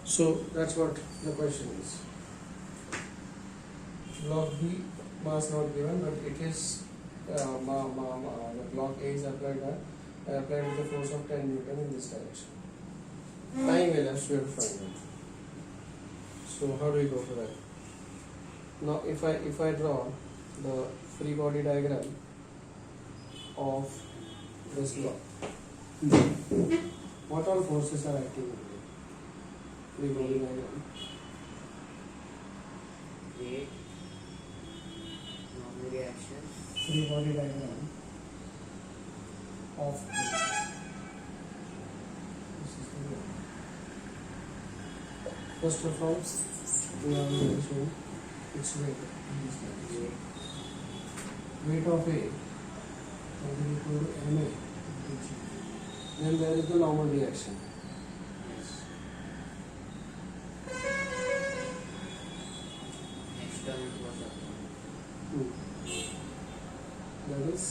So that's what the question is. Block B mass not given, but it is the block A is applied with the force of 10 Newton in this direction. Time elapsed to find it. So how do we go for that? Now if I draw the free body diagram of this block, what all forces are acting on it? Free body diagram. Weight, normal reaction, Free body diagram of this is the block. First of all, we are going to show its weight in this direction. Weight of A is equal to ma. Then there is the normal reaction. yes. External force applied. That is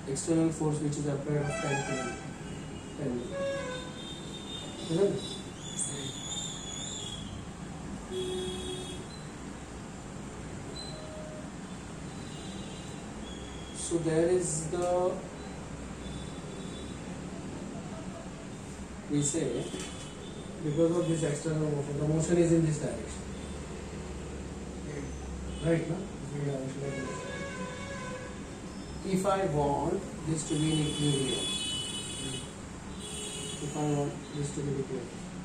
external force which is applied of 10 kN. Isn't it? So there is the, we say, because of this external motion, the motion is in this direction. Right, no? If I want this to be in equilibrium,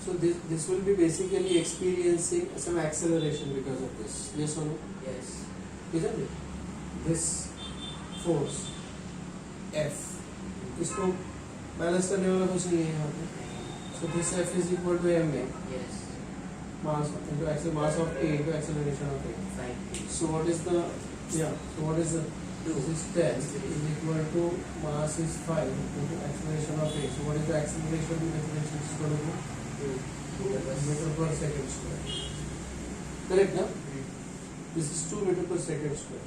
so this will be basically experiencing some acceleration because of this. Yes or no? Yes. Isn't it? This force F, इसको balance करने वाला कुछ नहीं है यहाँ पे. So this F is equal to ma, Yes. mass into mass of A into acceleration of A. 5 So what is the, yeah, so what is the, this is 10 is equal to mass is 5 into acceleration of A. So what is the acceleration? The acceleration is equal to 2 meter per second square. Correct, ना? This is 2 meter per second square.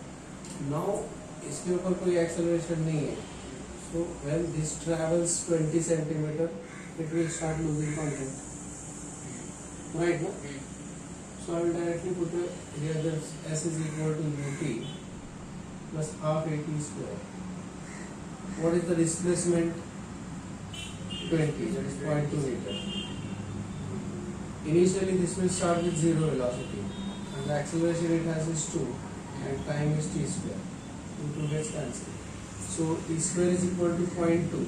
Now इसके ऊपर कोई acceleration नहीं है. So when this travels 20 centimeter, it will start losing content. Right, no? So I will directly put here that S is equal to ut plus half at square. What is the displacement? 20, that is 0.2 meter. Initially this will start with 0 velocity and the acceleration it has is 2 and time is t square. 2 gets cancelled. So t square is equal to 0.2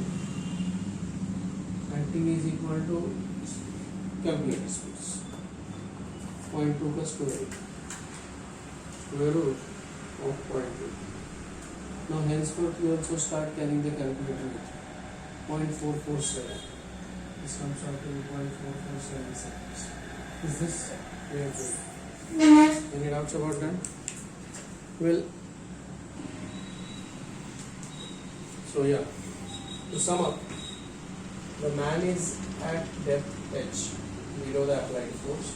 and t is equal to, calculate speeds, 0.2 plus square root of 0.2. Now henceforth you also start carrying the calculator with you. 0.447. This comes out to 0.447 seconds. Is this clear to you? Any doubts about that? Well, so yeah, to sum up, the man is at depth h below the applied force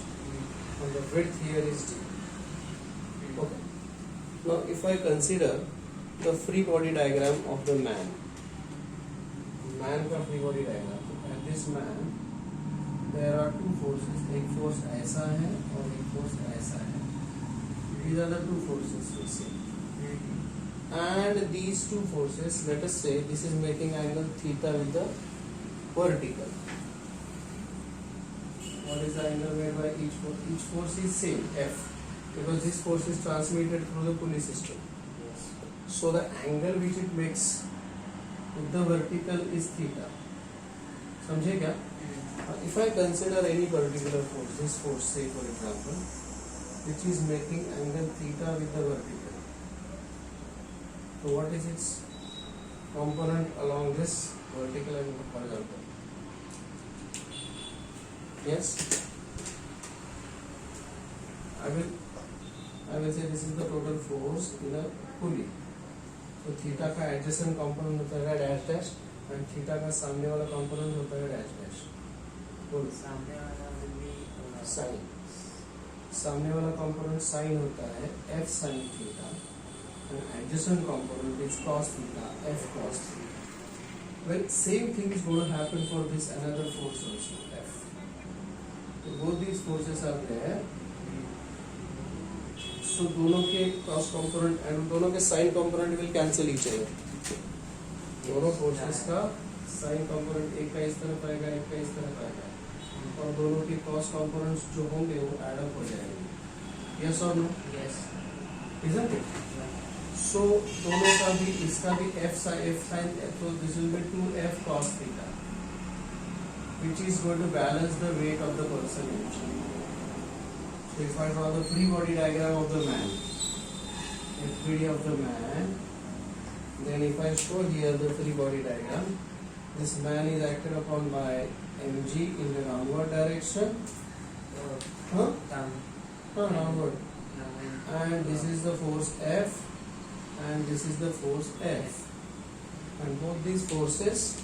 and the width here is d. Okay. Now if I consider the free body diagram of the man का free body diagram, at this man there are two forces, एक force ऐसा है और एक force ऐसा है. These are the two forces we see. And these two forces, let us say this is making angle theta with the vertical. What is the angle made by each force? Each force is same, F, because this force is transmitted through the pulley system. Yes. So the angle which it makes with the vertical is theta. समझे क्या? If I consider any particular force, this force say for example, which is making angle theta with the vertical. So what is its component along this vertical and horizontal? Yes? I will say this is the total force in a pulley. So theta का adjacent component होता है dash dash and theta का सामने वाला component होता है dash dash. बोलो. सामने वाला will be Sin. सामने वाला component sin होता है f sin theta and adjacent component is cos theta, f cos theta. Well, same thing is going to happen for this another force also, F. So both these forces are there. So दोनों के cross component and दोनों के sign component will cancel each other. दोनों forces का sign component एक का इस तरफ आएगा, एक का इस तरफ आएगा, और दोनों के क्रॉस कंपोनेंट्स जो होंगे वो ऐड अप हो जाएंगे. यस और no? Yes. Isn't it? So दोनों का भी इसका भी f sin so this will be 2f cos theta, which is going to balance the weight of the person actually. So if I draw the free body diagram of the man, FBD of the man, then if I show here the free body diagram, this man is acted upon by mg in the downward direction. Huh? Downward. And this is the force F, and this is the force F, and both these forces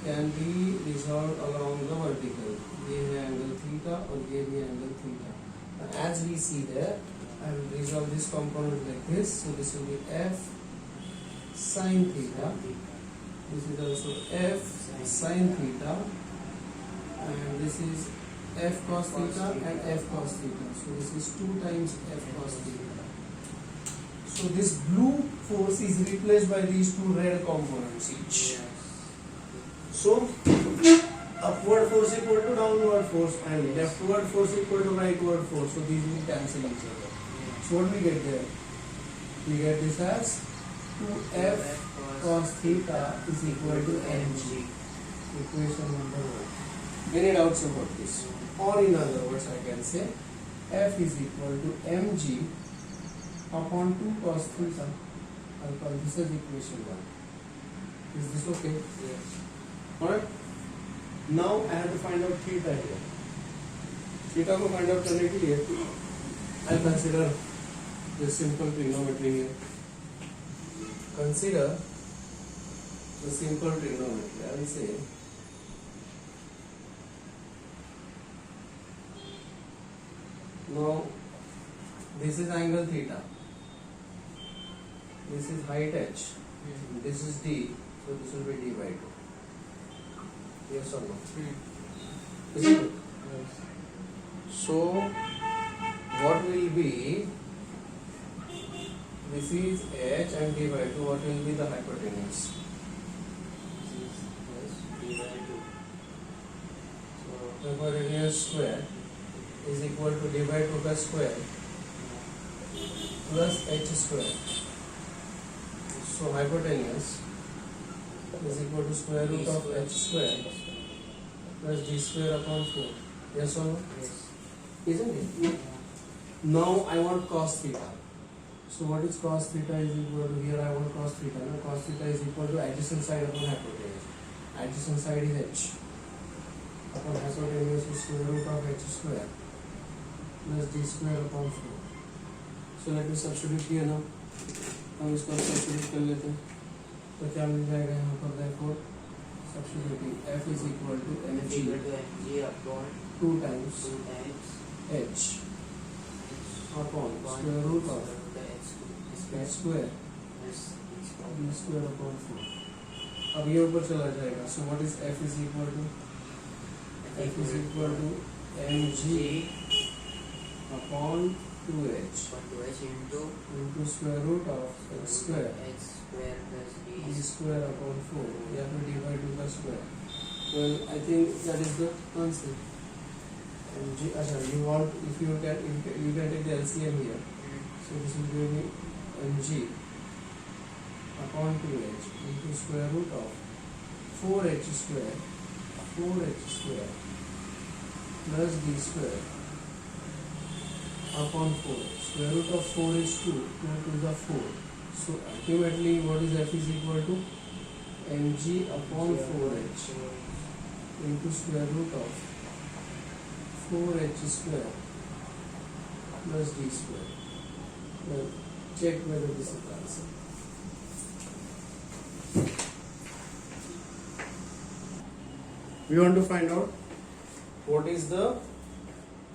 can be resolved along the vertical. ये है angle theta और ये भी angle theta. And as we see there, I will resolve this component like this. So this will be F sin theta. This is also F sin theta, and this is F cos theta and F cos theta. So this is 2 times F cos theta. So this blue force is replaced by these 2 red components each. So upward force equal to downward force, and leftward force equal to rightward force. So these will cancel each other. So what we get there? We get this as 2F cos theta is equal to mg. Equation number 1. Any doubts about this? Or in other words, I can say F is equal to mg upon 2 cos theta. I'll call this as equation 1. Is this okay? Yes. Alright. Now I have to find out theta here. Theta को find out करने के लिए I'll consider this simple trigonometry here. Consider the simple trigonometry. I will say now this is angle theta. This is height h. This is d. So this will be d by 2. Yes or no? Isn't it? Yes. So what will be, this is h and d by 2, what will be the hypotenuse? Yes. D by 2. So hypotenuse square is equal to d by 2 का square plus h square. So hypotenuse is equal to square root of h square plus d square upon 4. Yes or no? Yes. Isn't it? Now I want cos theta. So what is cos theta is equal to, here I want cos theta. Now cos theta is equal to adjacent side upon hypotenuse. Adjacent side is h. Upon hypotenuse is square root of h square plus d square upon 4. So let me substitute here now. हम इसको substitute कर लेते हैं. तो क्या मिल जाएगा यहाँ पर, therefore substituting f is equal to F mg equal to mg upon 2 times 2 times h upon upon square root of the h h square plus b square upon 4. अब ये ऊपर चला जाएगा. So what is f is equal to? F is equal to mg upon 2h into square root of x square plus d square upon 4 या फिर d by 2 का square. Well, I think that is the answer. mg, अच्छा, you want, if you can take the LCM here. So this will give me mg upon 2h into square root of 4h square plus d square upon 4. Square root of 4 is 2, 2 to the 4. So ultimately what is f is equal to? mg upon 4h into square root of 4h square plus d square. Now check whether this is the answer. We want to find out what is the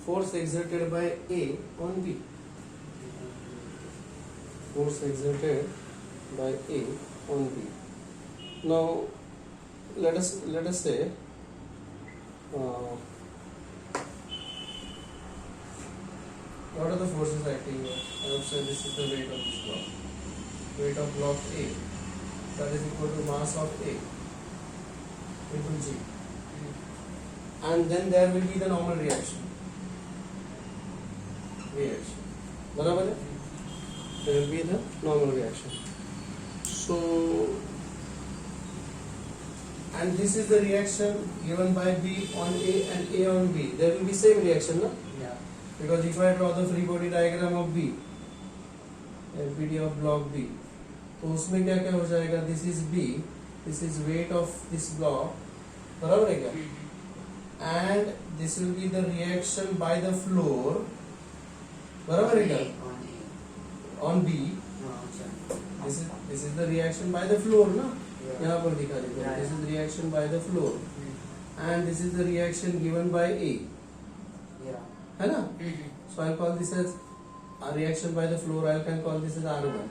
force exerted by A on B. Force exerted by A on B. Now let us say what are the forces acting here? I would say this is the weight of this block. Weight of block A, that is equal to mass of A into G, and then there will be the normal reaction. बराबर है? There will be the normal reaction. So, and this is the reaction given by B on A and A on B. There will be same reaction, no? Yeah. Because if I draw the free body diagram of B, FBD of block B, तो उसमें क्या क्या हो जाएगा? This is B, this is weight of this block, बराबर है क्या? And this will be the reaction by the floor, बराबर है क्या? On B, this is the reaction by the floor, ना? यहाँ पर दिखा देते हैं. This is the reaction by the floor, and this is the reaction given by A, Yeah. है ना? So I'll call this as a reaction by the floor. I can call this as R1,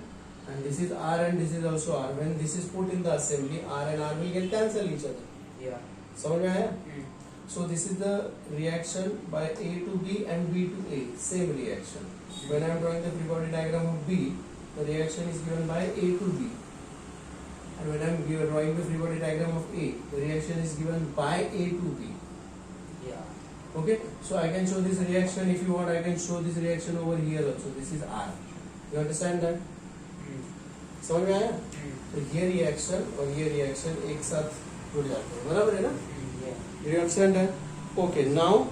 and this is R and this is also R. When this is put in the assembly, R and R will get cancel each other. Yeah. समझ में आया? So this is the reaction by A to B and B to A, same reaction. When I am drawing the free body diagram of B, the reaction is given by A to B. And when I am drawing the free body diagram of A, the reaction is given by A to B. Yeah. Okay? So I can show this reaction, if you want, I can show this reaction over here also. This is R. You understand that? समझ में आया? तो ये reaction और ये reaction एक साथ जुड़ जाते हैं, बराबर है ना? Yeah. Do you understand that? Okay, now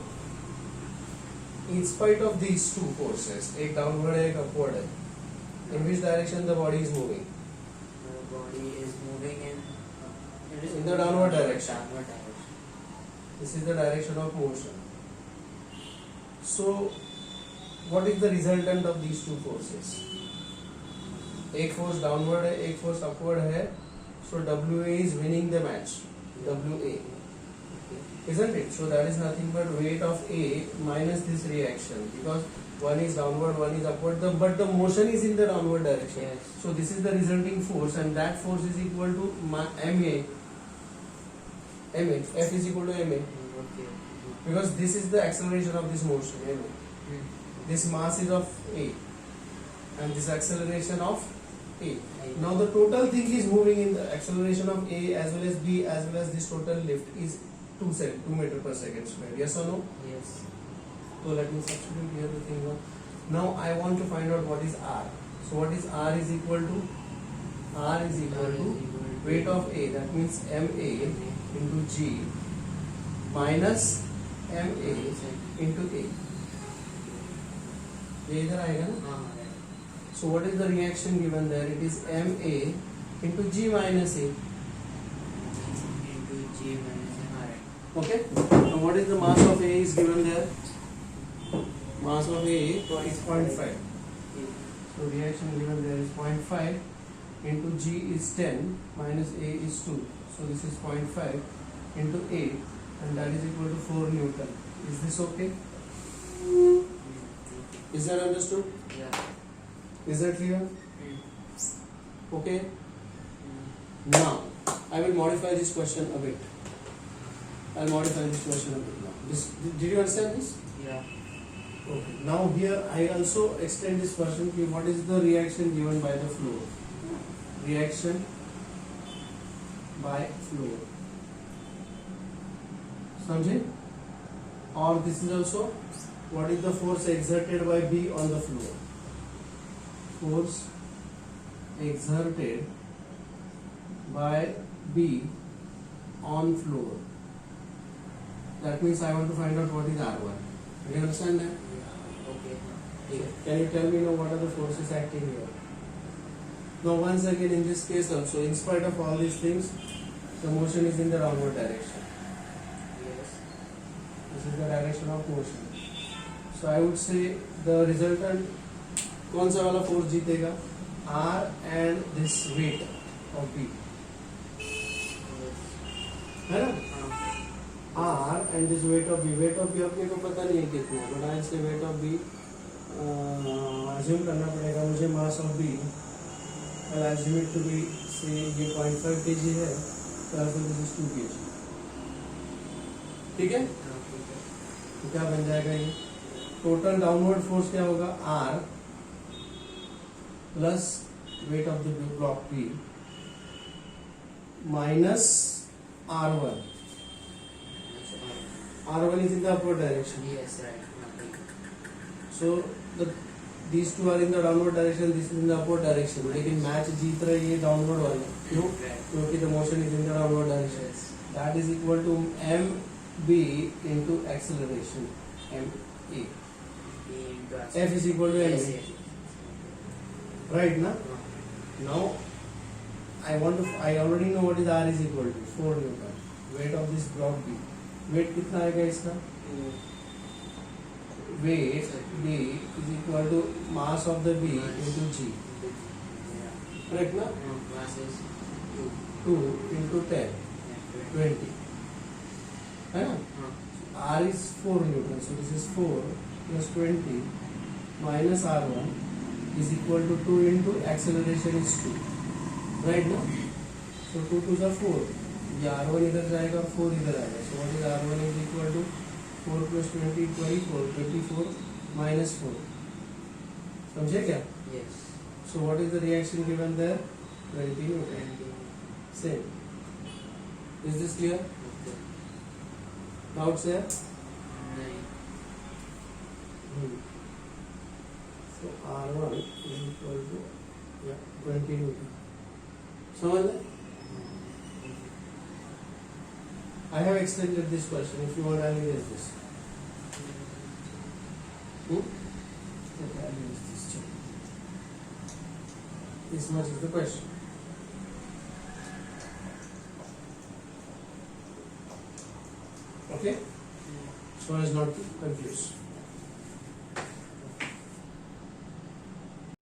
in spite of these two forces, एक downward है, एक upward है, in which direction the body is moving? The body is moving in the downward direction. Downward direction. This is the direction of motion. So, what is the resultant of these two forces? एक force downward है, एक force upward है. So WA is winning the match. WA. Isn't it? So that is nothing but weight of A minus this reaction, because one is downward, one is upward, but the motion is in the downward direction. Yes. So this is the resulting force, and that force is equal to MA. F is equal to MA, Okay. because this is the acceleration of this motion. MA. This mass is of A, and this acceleration of A. Now the total thing is moving in the acceleration of A as well as B as well as this total lift is 2 meter per second square. Yes or no? Yes. So let me substitute here the thing. Now I want to find out what is R. So what is R is equal to? R is equal to weight of A. That means MA into G minus MA into A. ये इधर आएगा ना? So what is the reaction given there? It is MA into G minus A. Into G minus R. Okay. Now what is the mass of A is given there? Mass of A is 0.5. So reaction given there is 0.5 into G is 10 minus A is 2. So this is 0.5 into A, and that is equal to 4 Newton. Is this okay? Is that understood? Yeah. Is that clear? Okay. Now I will modify this question a bit. I'll modify this question a bit now. Did you understand this? Yeah. Okay. Now here I also extend this question to what is the reaction given by the flow. Reaction by flow. समझे? Or this is also what is the force exerted by B on the floor. Force exerted by B on floor. That means I want to find out what is R1. Do you understand that? Okay. Can you tell me now what are the forces acting here? Now once again in this case also, in spite of all these things, the motion is in the downward direction. Yes. This is the direction of motion. So I would say the resultant, कौन सा वाला force जीतेगा? R and this weight of B. है ना? R and this weight of B. Weight of B अपने को पता नहीं है कितना है, but I say weight of B assume करना पड़ेगा मुझे mass of B I'll assume it to be say ये 0.5 kg है, therefore this is 2 kg. ठीक है? हाँ, ठीक है. तो क्या बन जाएगा ये? टोटल डाउनवर्ड फोर्स क्या होगा? R plus weight of the block P minus R1. R1 is in the upward direction. Yes, right. Okay. So these two are in the downward direction. This is in the upward direction. लेकिन match जीत रही है downward वाला. क्यों? Right. क्योंकि the motion is in the downward direction. Yes. That is equal to mb into acceleration. ma. B into R. F is equal to Yes, mb. yes. Right ना? हाँ. Now I already know what is R is equal to 4 Newton. Weight of this block B. Weight कितना आएगा इसका? Weight B is equal to mass of the B into G. Yeah. Correct ना? Mass is 2. 2 into 10, Yeah, 20. है ना? हाँ. R is 4 Newton. So this is 4 plus 20 minus R1 is equal to 2 into acceleration is 2. Right now? So 2 2s are 4. ये R1 इधर जाएगा और 4 इधर आएगा. So what is R1 is equal to 4 plus 20 24. 24 minus 4. समझे क्या? Yes. So what is the reaction given there? 20 Newton. 20. Same. Is this clear? Okay. Doubts there? 9. So R1 is equal to 20 Newton. समझ ले? I have extended this question. If you want, I will erase this. Okay, I will erase this. This much is the question. Okay? So as not to confuse.